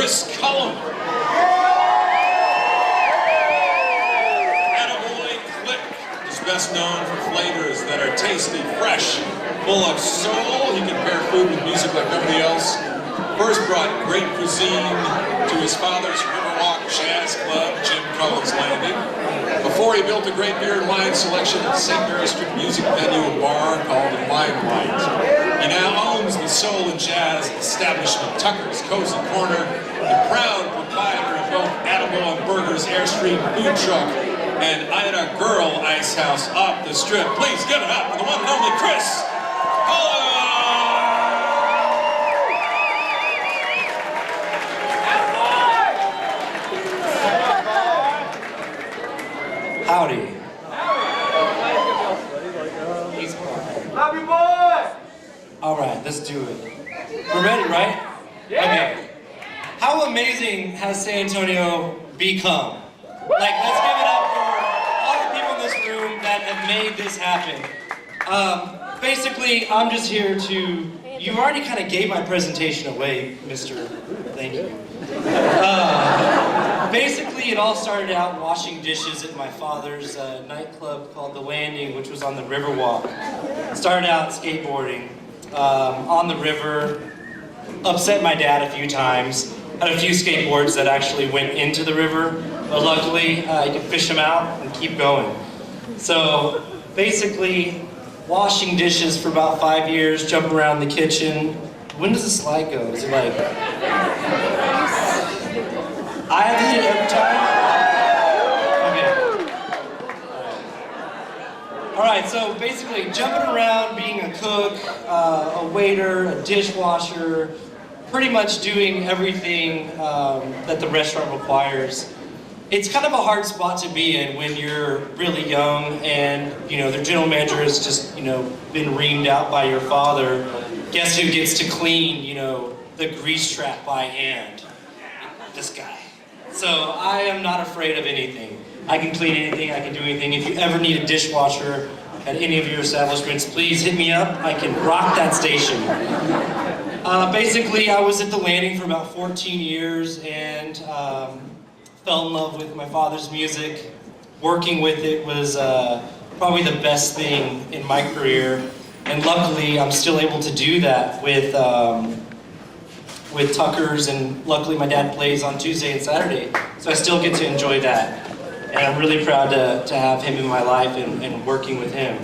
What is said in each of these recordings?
Cullum. Attaboy Click is best known for flavors that are tasty, fresh, full of soul. He can pair food with music like nobody else. First brought great cuisine to his father's Riverwalk Jazz Club, Jim Cullen's Landing, before he built a great beer and wine selection at St. Mary Street music venue and bar called the Limelight. He now owns the soul and jazz establishment Tucker's Cozy Corner, the proud proprietor of both Attaboy Burgers Airstream Food Truck and Ida Girl Ice House up the strip. Please give it up for the one and only Chris Cullum! Howdy. Happy boy! All right, let's do it. We're ready, right? Yeah. Okay. How amazing has San Antonio become? Like, let's give it up for all the people in this room that have made this happen. Basically, I'm just here to. You already kind of gave my presentation away, Mr. Thank you. Basically, it all started out washing dishes at my father's nightclub called The Landing, which was on the Riverwalk. Started out skateboarding on the river, upset my dad a few times. Had a few skateboards that actually went into the river, but luckily I could fish them out and keep going. So basically, washing dishes for about 5 years, jumping around the kitchen. When does the slide go? Is it like... I have to hit it every time? Okay. Alright, so basically jumping around, being a cook, a waiter, a dishwasher, pretty much doing everything that the restaurant requires. It's kind of a hard spot to be in when you're really young and, you know, the general manager has just, you know, been reamed out by your father. Guess who gets to clean, you know, the grease trap by hand? This guy. So I am not afraid of anything. I can clean anything, I can do anything. If you ever need a dishwasher at any of your establishments, please hit me up. I can rock that station. Basically, I was at The Landing for about 14 years and fell in love with my father's music. Working with it was probably the best thing in my career. And luckily, I'm still able to do that with Tucker's, and luckily my dad plays on Tuesday and Saturday, so I still get to enjoy that. And I'm really proud to have him in my life and working with him.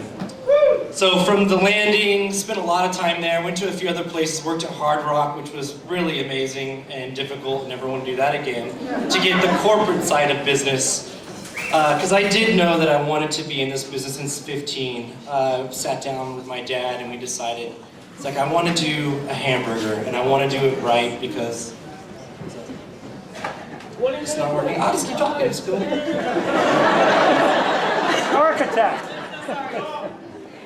So from The Landing, spent a lot of time there, went to a few other places, worked at Hard Rock, which was really amazing and difficult, never want to do that again, to get the corporate side of business. Because I did know that I wanted to be in this business since 15. Sat down with my dad and we decided, it's like, I want to do a hamburger, and I want to do it right because it's not working. I'll just keep talking, it's cool. Architect!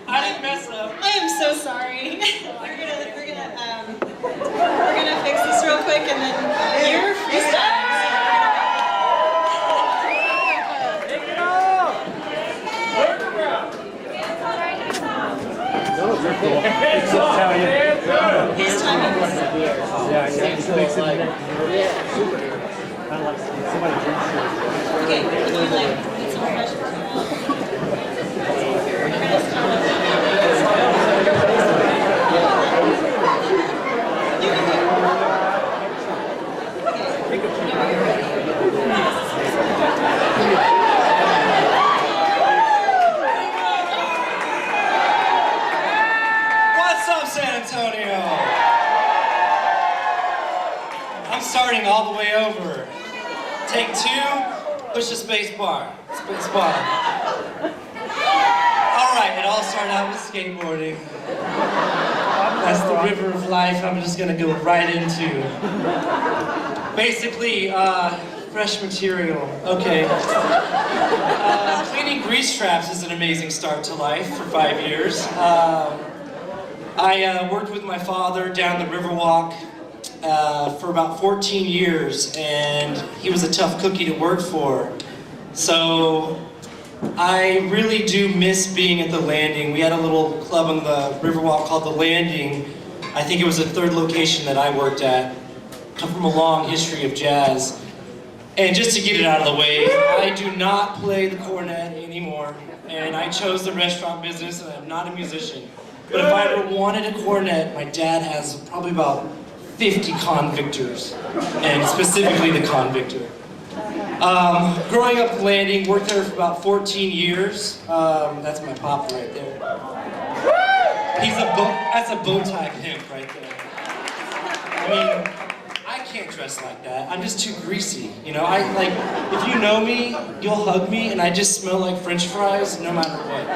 I didn't mess up. I am so sorry. We're gonna fix this real quick, and then you're freestyle. Take it off! It's Italian. His timing was Yeah, it makes it super. Kind of like somebody drinks it. okay. Can you like get some fresh What's up, San Antonio? I'm starting all the way over. Take 2, push the space bar. Space bar. Alright, it all started out with skateboarding. That's the river of life I'm just gonna go right into. Basically, fresh material. Okay. Cleaning grease traps is an amazing start to life for 5 years. I worked with my father down the Riverwalk for about 14 years, and he was a tough cookie to work for. So I really do miss being at The Landing. We had a little club on the Riverwalk called The Landing. I think it was the 3rd location that I worked at. come from a long history of jazz. And just to get it out of the way, I do not play the cornet anymore. And I chose the restaurant business, and I'm not a musician. But if I ever wanted a cornet, my dad has probably about 50 Convictors, and specifically the Convictor. Growing up in Landing, worked there for about 14 years. That's my pop right there. That's a bow tie pimp right there. I mean, I can't dress like that. I'm just too greasy. You know, if you know me, you'll hug me, and I just smell like French fries no matter what.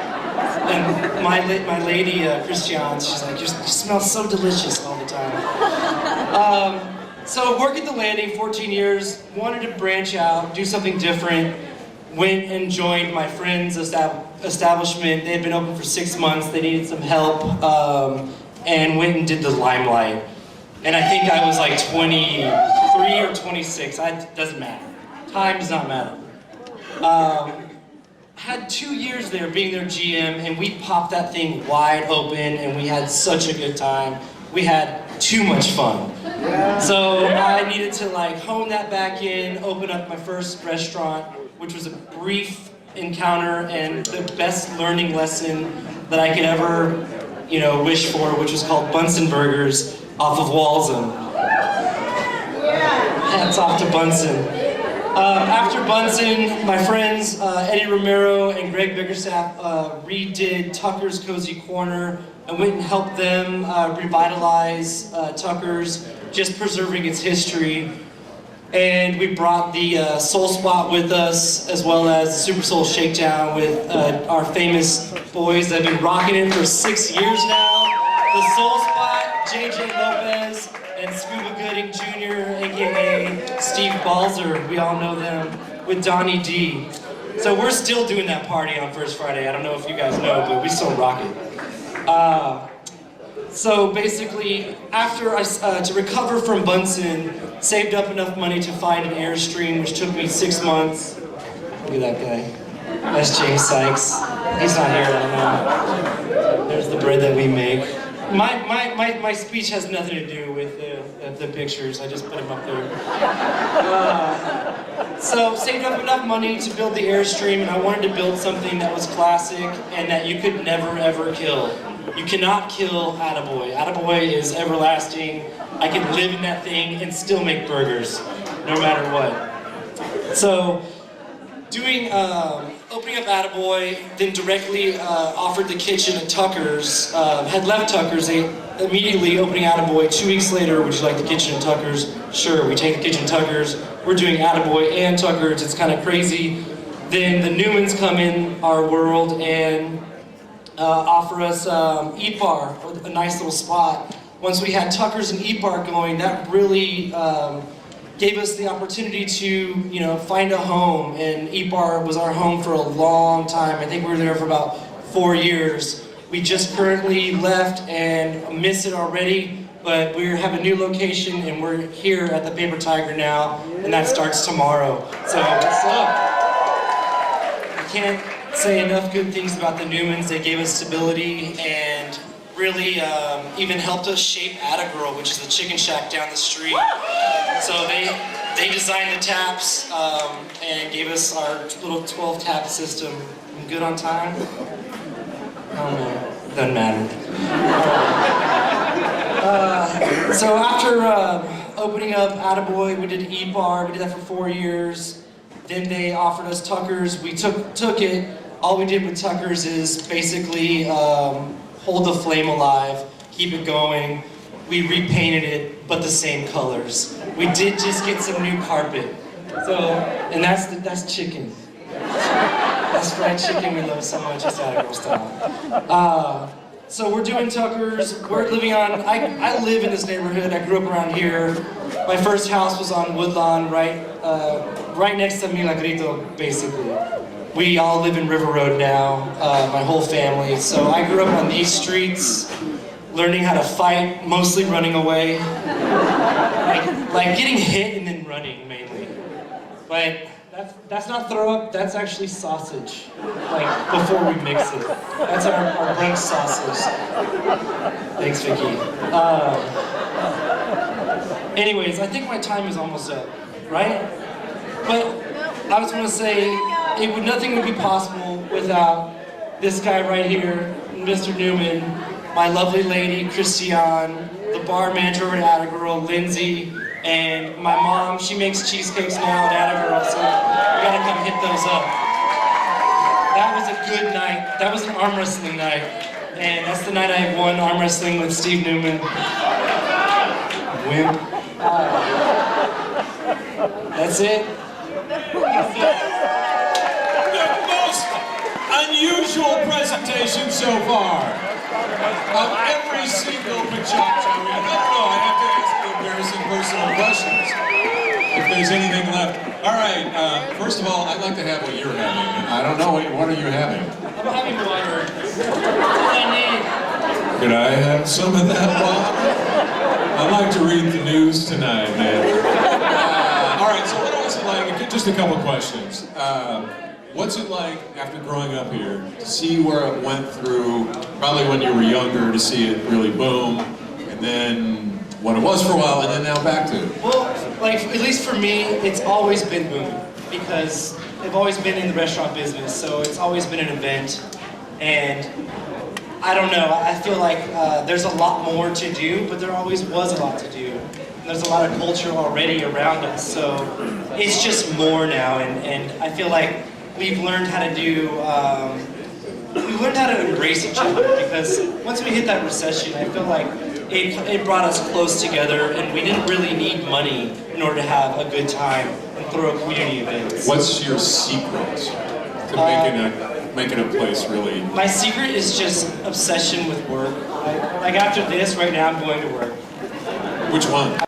And my lady, Christiane, she's like, you smell so delicious all the time. So worked at the Landing 14 years, wanted to branch out, do something different, went and joined my friend's establishment. They had been open for 6 months, they needed some help, and went and did the Limelight. And I think I was like 23 or 26, doesn't matter. Time does not matter. Had 2 years there being their GM, and we popped that thing wide open, and we had such a good time. We had too much fun. So I needed to hone that back in, open up my first restaurant, which was a brief encounter and the best learning lesson that I could ever, wish for, which was called Bunsen Burgers off of Walsham. Hats off to Bunsen. After Bunsen, my friends Eddie Romero and Greg Bickerstaff redid Tucker's Cozy Corner and went and helped them revitalize Tucker's, just preserving its history. And we brought the Soul Spot with us, as well as the Super Soul Shakedown with our famous boys that have been rocking it for 6 years now. The Soul Spot, JJ Lopez, and Scuba Gooding Jr., aka Steve Balzer, we all know them, with Donnie D. So we're still doing that party on First Friday. I don't know if you guys know, but we still rock it. So basically, after to recover from Bunsen, saved up enough money to find an Airstream, which took me 6 months. Look at that guy. That's James Sykes. He's not here, I don't know. There's the bread that we make. My speech has nothing to do with the pictures. I just put them up there. So saved up enough money to build the Airstream, and I wanted to build something that was classic and that you could never ever kill. You cannot kill Attaboy. Attaboy is everlasting. I can live in that thing and still make burgers, no matter what. So, opening up Attaboy, then directly offered the kitchen at Tucker's. Had left Tucker's, they immediately opening Attaboy. 2 weeks later, would you like the kitchen at Tucker's? Sure, we take the kitchen at Tucker's. We're doing Attaboy and Tucker's. It's kind of crazy. Then the Newmans come in our world and offer us Eat Bar, a nice little spot. Once we had Tucker's and Eat Bar going, that really gave us the opportunity to, find a home. And Eat Bar was our home for a long time. I think we were there for about 4 years. We just currently left and miss it already, but we have a new location and we're here at the Paper Tiger now, and that starts tomorrow. So, I can't say enough good things about the Newmans. They gave us stability and really even helped us shape Attagirl, which is the chicken shack down the street. So they designed the taps and gave us our little 12 tap system. I'm good on time? I don't know. Doesn't matter. So after opening up Attaboy, we did Eat Bar. We did that for 4 years. Then they offered us Tucker's. We took it. All we did with Tucker's is basically hold the flame alive, keep it going. We repainted it, but the same colors. We did just get some new carpet. So, and that's chicken. That's fried chicken we love so much. It's Attagirl style. So we're doing Tucker's. We're living on. I live in this neighborhood. I grew up around here. My first house was on Woodlawn, right next to Milagrito, basically. We all live in River Road now, my whole family. So I grew up on these streets, learning how to fight, mostly running away. Like getting hit and then running, mainly. But that's not throw up, that's actually sausage. Before we mix it. That's our Bronx sausage. Thanks, Vicky. Anyways, I think my time is almost up, right? But I was gonna say, nothing would be possible without this guy right here, Mr. Newman, my lovely lady, Christiane, the bar manager at Attagirl, Lindsay, and my mom. She makes cheesecakes now at Attagirl, so you gotta come hit those up. That was a good night. That was an arm wrestling night. And that's the night I won arm wrestling with Steve Newman. Win. That's it. The most unusual presentation so far of every single PechaKucha. I don't know, I have to ask the embarrassing personal questions if there's anything left. All right, first of all, I'd like to have what you're having. I don't know, what are you having? I'm having water. That's all I need. Could I have some of that water? I'd like to read the news tonight, man. All right, so what was it like? Just a couple questions. What's it like after growing up here to see where it went through, probably when you were younger, to see it really boom, and then what it was for a while, and then now back to it? Well, like, at least for me, it's always been booming because I've always been in the restaurant business, so it's always been an event. And I don't know, I feel like there's a lot more to do, but there always was a lot to do. And there's a lot of culture already around us, so it's just more now, and I feel like we've learned how to do, we've learned how to embrace each other, because once we hit that recession, I feel like it brought us close together, and we didn't really need money in order to have a good time and throw community events. What's your secret to making a place really? My secret is just obsession with work. Like after this, right now I'm going to work. Which one?